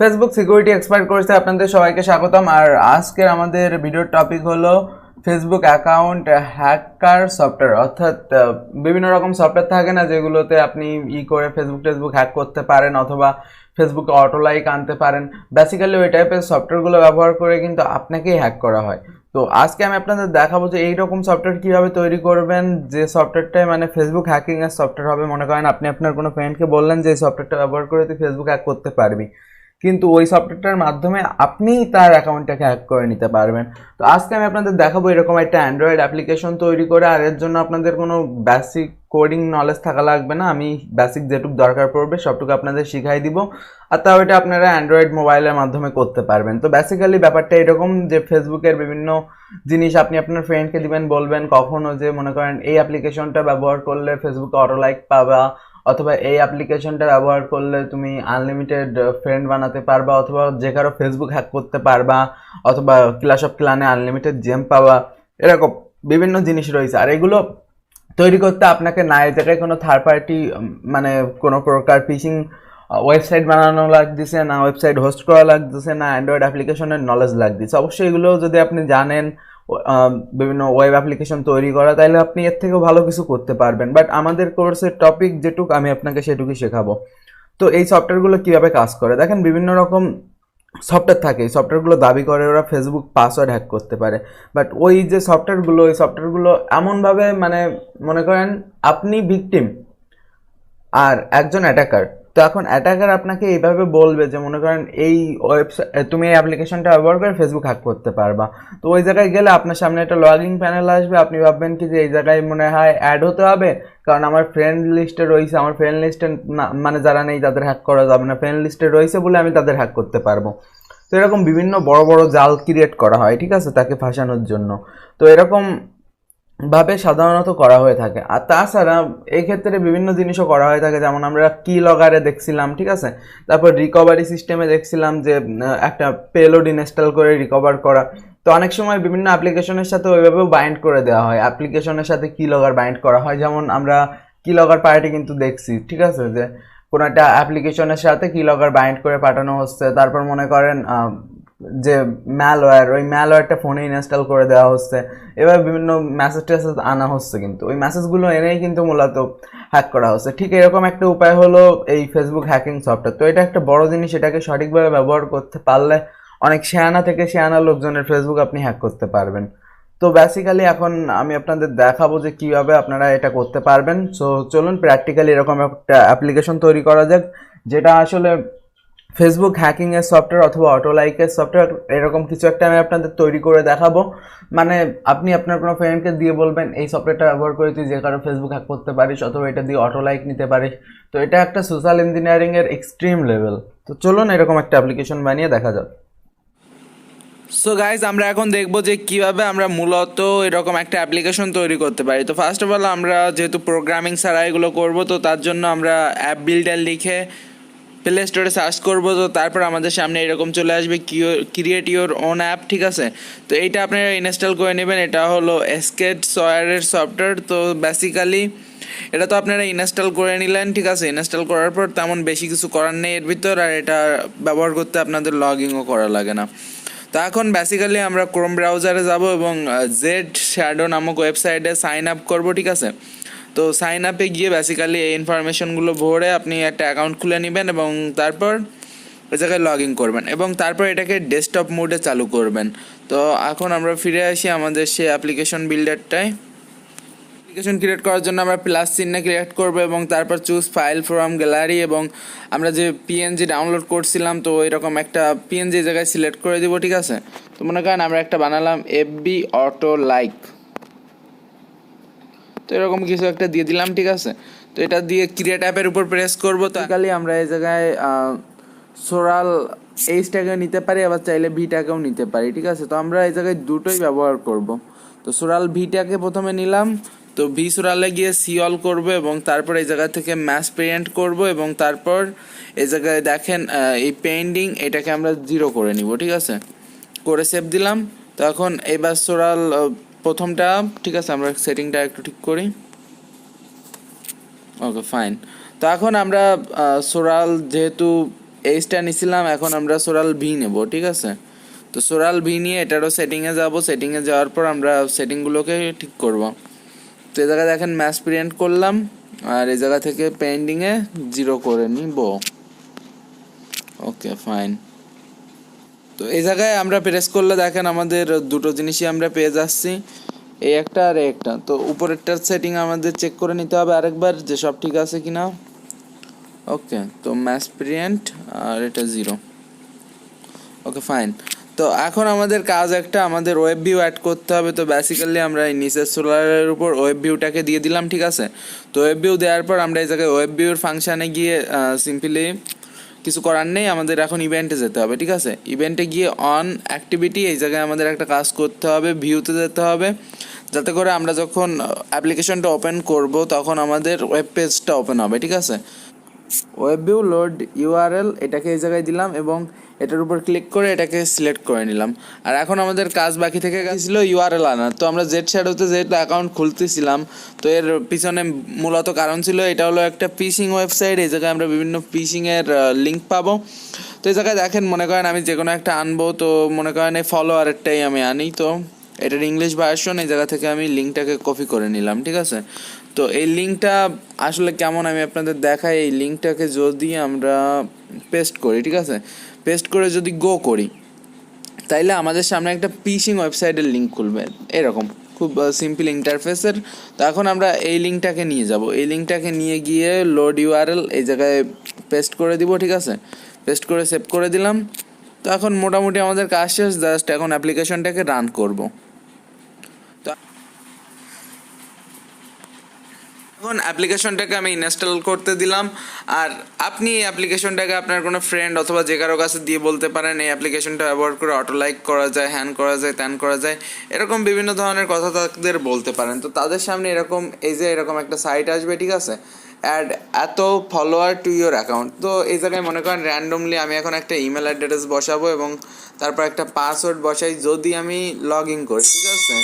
Facebook security expert কোর্সে আপনাদের সবাইকে স্বাগতম। আর আজকের আমাদের ভিডিওর টপিক হলো ফেসবুক অ্যাকাউন্ট হ্যাকার সফটওয়্যার। অর্থাৎ বিভিন্ন রকম সফটওয়্যার থাকে না যেগুলোতে আপনি করে ফেসবুক হ্যাক করতে পারেন অথবা ফেসবুকে অটো লাইক আনতে পারেন। বেসিক্যালি ওই টাইপের সফটওয়্যারগুলো ব্যবহার করে কিন্তু আপনাকেই হ্যাক করা হয়। তো আজকে আমি আপনাদের দেখাবো যে এইরকম সফটওয়্যার কীভাবে তৈরি করবেন যে সফটওয়্যারটাই মানে ফেসবুক হ্যাকিংয়ের সফটওয়্যার হবে। মনে করেন আপনি আপনার কোনো ফ্রেন্ডকে বললেন যে এই সফটওয়্যারটা ব্যবহার করে তুই ফেসবুক হ্যাক করতে পারবি, কিন্তু ওই সফটওয়্যারটার মাধ্যমে আপনি তার অ্যাকাউন্টটাকে হ্যাক করে নিতে পারবেন। তো আজকে আমি আপনাদের দেখাবো এরকম একটা অ্যান্ড্রয়েড অ্যাপ্লিকেশন তৈরি করে। আর এর জন্য আপনাদের কোনো বেসিক কোডিং নলেজ থাকা লাগবে না, আমি বেসিক যেটুকু দরকার পড়বে সবটুকু আপনাদের শিখাই দিব, আর তাও এটা আপনারা অ্যান্ড্রয়েড মোবাইলের মাধ্যমে করতে পারবেন। তো বেসিক্যালি ব্যাপারটা এরকম যে ফেসবুকের বিভিন্ন জিনিস আপনি আপনার ফ্রেন্ডকে দিবেন, বলবেন কখনো যে মনে করেন এই অ্যাপ্লিকেশনটা ব্যবহার করলে ফেসবুকে অটো লাইক পাবা, অথবা এই অ্যাপ্লিকেশনটা ব্যবহার করলে তুমি আনলিমিটেড ফ্রেন্ড বানাতে পারবা, অথবা যে কারো ফেসবুক হ্যাক করতে পারবা, অথবা ক্লাশ অফ ক্লানে আনলিমিটেড জেম পাবা। এরকম বিভিন্ন জিনিস রয়েছে। আর এগুলো তৈরি করতে আপনাকে না এই জায়গায় কোনো থার্ড পার্টি মানে কোনো প্রকার ফিশিং ওয়েবসাইট বানানো লাগতেছে না, ওয়েবসাইট হোস্ট করা লাগতেছে না, অ্যান্ড্রয়েড অ্যাপ্লিকেশনের নলেজ লাগতেছে। অবশ্যই এগুলো যদি আপনি জানেন বিভিন্ন ওয়েব অ্যাপ্লিকেশন তৈরি করা, তাহলে আপনি এর থেকেও ভালো কিছু করতে পারবেন। বাট আমাদের কোর্সের টপিক যেটুকু আমি আপনাকে সেটুকুই শেখাবো। তো এই সফটওয়্যারগুলো কীভাবে কাজ করে দেখেন, বিভিন্ন রকম সফটওয়্যার থাকে। এই সফটওয়্যারগুলো দাবি করে ওরা ফেসবুক পাসওয়ার্ড হ্যাক করতে পারে, বাট ওই যে সফটওয়্যারগুলো ওই সফটওয়্যারগুলো এমনভাবে মানে মনে করেন আপনি ভিকটিম আর একজন অ্যাটাকার। তো এখন অ্যাটাকার আপনাকে এইভাবে বলবে যে মনে করেন এই ওয়েবসাইট তুমি এই অ্যাপ্লিকেশনটা ব্যবহার করে ফেসবুক হ্যাক করতে পারবা। তো ওই জায়গায় গেলে আপনার সামনে একটা লগইন প্যানেল আসবে, আপনি ভাববেন কি যে এই জায়গায় মনে হয় অ্যাড হতে হবে, কারণ আমার ফ্রেন্ড লিস্টে রয়েছে, আমার ফ্রেন্ড লিস্টে মানে যারা নেই তাদের হ্যাক করা যাবে না, ফ্রেন্ড লিস্টে রয়েছে বলে আমি তাদের হ্যাক করতে পারবো। তো এরকম বিভিন্ন বড় বড় জাল ক্রিয়েট করা হয়, ঠিক আছে, তাকে ফাঁসানোর জন্য। তো এরকম ভাবে সাধারণত করা হয়ে থাকে। আর তাছাড়া এই ক্ষেত্রে বিভিন্ন জিনিসও করা হয়ে থাকে, যেমন আমরা কি লগারে দেখছিলাম, ঠিক আছে, তারপর রিকভারি সিস্টেমে দেখছিলাম যে একটা পেলোড ইনস্টল করে রিকভার করা। তো অনেক সময় বিভিন্ন অ্যাপ্লিকেশনের সাথে ওইভাবেও বাইন্ড করে দেওয়া হয়, অ্যাপ্লিকেশনের সাথে কি লগার বাইন্ড করা হয়। যেমন আমরা কি লগার পার্টি কিন্তু দেখছি, ঠিক আছে, যে কোনো একটা অ্যাপ্লিকেশনের সাথে কি লগার বাইন্ড করে পাঠানো হচ্ছে। তারপর মনে করেন যে ম্যালওয়্যার, ওই ম্যালওয়্যারটা ফোনে ইনস্টল করে দেওয়া হচ্ছে। এবার বিভিন্ন মেসেজ টেসেজ আনা হচ্ছে, কিন্তু ওই মেসেজগুলো এনেই কিন্তু মূলত হ্যাক করা হচ্ছে। ঠিক এরকম একটা উপায় হলো এই ফেসবুক হ্যাকিং সফটওয়্যার। তো এটা একটা বড় জিনিস, এটাকে সঠিকভাবে ব্যবহার করতে পারলে অনেক শেয়ানা থেকে শেয়ানা লোকজনের ফেসবুক আপনি হ্যাক করতে পারবেন। তো বেসিক্যালি এখন আমি আপনাদের দেখাবো যে কীভাবে আপনারা এটা করতে পারবেন। সো চলুন প্র্যাকটিক্যালি এরকম একটা অ্যাপ্লিকেশন তৈরি করা যাক, যেটা আসলে ফেসবুক হ্যাকিংয়ের সফটওয়্যার অথবা অটো লাইকের সফটওয়্যার, এরকম কিছু একটা আমি আপনাদের তৈরি করে দেখাবো। মানে আপনি আপনার কোনো ফ্রেন্ডকে দিয়ে বলবেন এই সফটওয়্যারটা ব্যবহার করে তুই যে কারো ফেসবুক হ্যাক করতে পারিস, অথবা এটা দিয়ে অটো লাইক নিতে পারিস। তো এটা একটা সোশ্যাল ইঞ্জিনিয়ারিংয়ের এক্সট্রিম লেভেল। তো চলুন এরকম একটা অ্যাপ্লিকেশন বানিয়ে দেখা যাক। সো গাইজ, আমরা এখন দেখব যে কিভাবে আমরা মূলত এরকম একটা অ্যাপ্লিকেশন তৈরি করতে পারি। তো ফার্স্ট অফ অল আমরা যেহেতু প্রোগ্রামিং ছাড়া এগুলো করবো, তো তার জন্য আমরা অ্যাপ বিল্ডার লিখে প্লে স্টোরে সার্চ করবো। তো তারপর আমাদের সামনে এরকম চলে আসবে ক্রিয়েট ইউর ওন অ্যাপ, ঠিক আছে। তো এইটা আপনারা ইনস্টল করে নেবেন। এটা হলো এসকেট সয়ারের সফটওয়্যার। তো বেসিক্যালি এটা তো আপনারা ইনস্টল করে নিলেন, ঠিক আছে। ইনস্টল করার পর তেমন বেশি কিছু করার নেই এর ভিতর, আর এটা ব্যবহার করতে আপনাদের লগ ইনও করা লাগে না। তো এখন বেসিক্যালি আমরা ক্রোম ব্রাউজারে যাব এবং জেড শ্যাডো নামক ওয়েবসাইটে সাইন আপ করব, ঠিক আছে। তো সাইন আপে গিয়ে বেসিক্যালি এই ইনফরমেশনগুলো ভরে আপনি একটা অ্যাকাউন্ট খুলে নেবেন এবং তারপর ওই জায়গায় লগ ইন করবেন এবং তারপর এটাকে ডেস্কটপ মোডে চালু করবেন। তো এখন আমরা ফিরে আসি আমাদের সেই অ্যাপ্লিকেশন বিল্ডারটায়। অ্যাপ্লিকেশন ক্রিয়েট করার জন্য আমরা প্লাস চিহ্নে ক্রিয়েট করব এবং তারপর চুজ ফাইল ফ্রম গ্যালারি, এবং আমরা যে পিএনজি ডাউনলোড করছিলাম তো এরকম একটা পিএনজি জায়গায় সিলেক্ট করে দিব, ঠিক আছে। তো মনে করেন আমরা একটা বানালাম এফবি অটো লাইক, তো এরকম কিছু একটা দিয়ে দিলাম, ঠিক আছে। তো এটা দিয়ে ক্রিয়েট অ্যাপের উপর প্রেস করবো। তো কালি আমরা এই জায়গায় সোরাল এইচটাকেও নিতে পারি, আবার চাইলে ভিটাকেও নিতে পারি, ঠিক আছে। তো আমরা এই জায়গায় দুটোই ব্যবহার করব। তো সোরাল ভিটাকে প্রথমে নিলাম, তো ভি সোরালে গিয়ে সি অল করবো এবং তারপর এই জায়গা থেকে ম্যাচ পেইন্ট করব এবং তারপর এই জায়গায় দেখেন এই পেইন্টিং এটাকে আমরা 0 করে নিব, ঠিক আছে, করে সেভ দিলাম। তো এখন এবার সোরাল প্রথমটা, ঠিক আছে, আমরা সেটিংটা একটু ঠিক করি। Okay fine. তো এখন আমরা সোরাল যেহেতু এইচটা নিছিলাম, এখন আমরা সোরাল ভি নেব, ঠিক আছে। তো সোরাল ভি নিয়ে এটারও সেটিংয়ে যাব, সেটিংয়ে যাওয়ার পর আমরা সেটিংগুলোকে ঠিক করব। তো এই জায়গায় দেখেন ম্যাচ প্রিন্ট করলাম, আর এই জায়গা থেকে পেন্ডিংয়ে 0 করে নিব। Okay fine. তো এই জায়গায় আমরা প্রেস করলে দেখেন আমাদের দুটো জিনিসই আমরা পেয়ে যাচ্ছি, এই একটা আর একটা। তো উপরেরটার সেটিং আমাদের চেক করে নিতে হবে আরেকবার যে সব ঠিক আছে কিনা। ওকে, তো ম্যাচ প্রিন্ট আর এটা 0। Okay fine. তো এখন আমাদের কাজ একটা, আমাদের ওয়েব ভিউ অ্যাড করতে হবে। তো বেসিক্যালি আমরা এই নিচের সোলারের উপর ওয়েব ভিউটাকে দিয়ে দিলাম, ঠিক আছে। তো ওয়েব ভিউ দেওয়ার পর আমরা এই জায়গায় ওয়েব ভিউর ফাংশানে গিয়ে সিম্পলি কিছু করার নেই, আমাদের এখন ইভেন্টে যেতে হবে, ঠিক আছে। ইভেন্টে গিয়ে অন অ্যাক্টিভিটি, এই জায়গায় আমাদের একটা কাজ করতে হবে, ভিউতে যেতে হবে, যাতে করে আমরা যখন অ্যাপ্লিকেশনটা ওপেন করব তখন আমাদের ওয়েব পেজটা ওপেন হবে, ঠিক আছে। ওয়েব ভিউ লোড ইউআরএল এটাকে এই জায়গায় দিলাম এবং এটার উপর ক্লিক করে এটাকে সিলেক্ট করে নিলাম। আর এখন আমাদের কাজ বাকি থেকে গেছিল ইউআরএল আনার। তো আমরা জেড শ্যাডোতে যেহেতু অ্যাকাউন্ট খুলতেছিলাম, তো এর পিছনে মূলত কারণ ছিল এটা হলো একটা ফিশিং ওয়েবসাইট, এই জায়গায় আমরা বিভিন্ন ফিশিংয়ের লিঙ্ক পাবো। তো এই জায়গায় দেখেন মনে করেন আমি যে কোনো একটা আনবো, তো মনে করেন এই ফলোয়ারেরটাই আমি আনি। তো এটার ইংলিশ ভার্সন, এই জায়গা থেকে আমি লিঙ্কটাকে কপি করে নিলাম, ঠিক আছে। তো এই লিঙ্কটা আসলে কেমন আমি আপনাদের দেখাই। এই লিঙ্কটাকে যদি আমরা পেস্ট করি, ঠিক আছে, পেস্ট করে যদি গো করি, তাইলে আমাদের সামনে একটা ফিশিং ওয়েবসাইটের লিঙ্ক খুলবে এরকম, খুব সিম্পল ইন্টারফেসের। তো এখন আমরা এই লিঙ্কটাকে নিয়ে যাব, এই লিঙ্কটাকে নিয়ে গিয়ে লোড ইউআরএল এই জায়গায় পেস্ট করে দিব, ঠিক আছে। পেস্ট করে সেভ করে দিলাম। তো এখন মোটামুটি আমাদের কাজ শেষ, জাস্ট এখন অ্যাপ্লিকেশনটাকে রান করব। এখন অ্যাপ্লিকেশনটাকে আমি ইনস্টল করতে দিলাম, আর আপনি এই অ্যাপ্লিকেশনটাকে আপনার কোনো ফ্রেন্ড অথবা যে কারো কাছে দিয়ে বলতে পারেন এই অ্যাপ্লিকেশনটা ব্যবহার করে অটো লাইক করা যায়, হ্যান করা যায়, ত্যান করা যায়, এরকম বিভিন্ন ধরনের কথা তাদের বলতে পারেন। তো তাদের সামনে এরকম এই যে এরকম একটা সাইট আসবে, ঠিক আছে, অ্যাড এত ফলোয়ার টু ইউর অ্যাকাউন্ট। তো এই জায়গায় মনে করেন র্যান্ডমলি আমি এখন একটা ইমেল অ্যাড্রেস বসাবো এবং তারপর একটা পাসওয়ার্ড বসাই, যদি আমি লগ ইন করি, ঠিক আছে।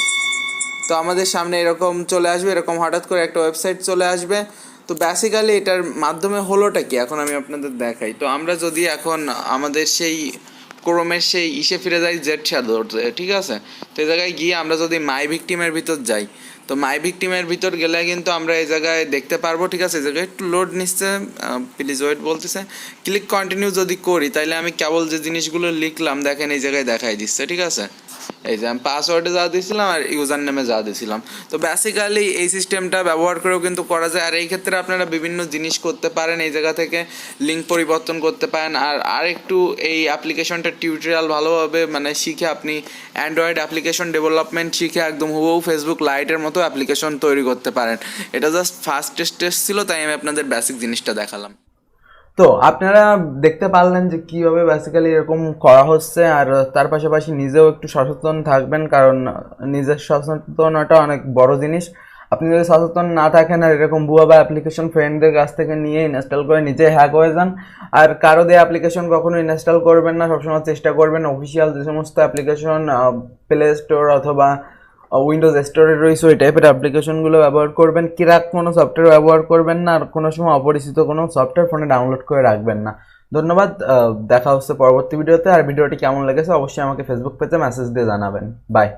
তো আমাদের সামনে এরকম চলে আসবে, এরকম হঠাৎ করে একটা ওয়েবসাইট চলে আসবে। তো বেসিক্যালি এটার মাধ্যমে হলোটা কি এখন আমি আপনাদের দেখাই। তো আমরা যদি এখন আমাদের সেই ক্রোমের সেই ইসে ফিরে যাই, জেড শ্যাডোতে, ঠিক আছে। তো এই জায়গায় গিয়ে আমরা যদি মাই ভিকটিমের ভিতর যাই, তো মাই ভিকটিমের ভিতর গেলে কিন্তু আমরা এই জায়গায় দেখতে পারবো, ঠিক আছে। এই জায়গায় একটু লোড নিচ্ছে, প্লিজ ওয়েট বলতেছে। ক্লিক কন্টিনিউ যদি করি, তাইলে আমি কেবল যে জিনিসগুলো লিখলাম দেখেন এই জায়গায় দেখাই দিচ্ছে, ঠিক আছে। এই যে আমি পাসওয়ার্ডে যা দিয়েছিলাম আর ইউজার নেমে যা দিয়েছিলাম। তো বেসিক্যালি এই সিস্টেমটা ব্যবহার করেও কিন্তু করা যায়। আর এই ক্ষেত্রে আপনারা বিভিন্ন জিনিস করতে পারেন, এই জায়গা থেকে লিঙ্ক পরিবর্তন করতে পারেন। আর একটু এই অ্যাপ্লিকেশনটা টিউটোরিয়াল ভালোভাবে মানে শিখে আপনি অ্যান্ড্রয়েড অ্যাপ্লিকেশন ডেভেলপমেন্ট শিখে একদম হুবহু ফেসবুক লাইটের মতো অ্যাপ্লিকেশন তৈরি করতে পারেন। এটা জাস্ট ফার্স্ট টেস্ট ছিল, তাই আমি আপনাদের বেসিক জিনিসটা দেখালাম। তো আপনারা দেখতে পারলেন যে কীভাবে বেসিক্যালি এরকম করা হচ্ছে। আর তার পাশাপাশি নিজেও একটু সচেতন থাকবেন, কারণ নিজের সচেতনতা অনেক বড় জিনিস। আপনি যদি সচেতন না থাকেন আর এরকম ভুয়া বা অ্যাপ্লিকেশন ফ্রেন্ডদের কাছ থেকে নিয়ে ইনস্টল করে নিজে হ্যাক হয়ে যান। আর কারো দিয়ে অ্যাপ্লিকেশন কখনো ইনস্টল করবেন না, সবসময় চেষ্টা করবেন অফিসিয়াল যে সমস্ত অ্যাপ্লিকেশন প্লে স্টোর অথবা উইন্ডোজ স্টোরে রয়েছে ওই টাইপের অ্যাপ্লিকেশনগুলো ব্যবহার করবেন। কিরাক কোনো সফটওয়্যার ব্যবহার করবেন না, আর কোনো সময় অপরিচিত কোনো সফটওয়্যার ফোনে ডাউনলোড করে রাখবেন না। ধন্যবাদ, দেখা হচ্ছে পরবর্তী ভিডিওতে। আর ভিডিওটি কেমন লেগেছে অবশ্যই আমাকে ফেসবুক পেজে মেসেজ দিয়ে জানাবেন। বাই।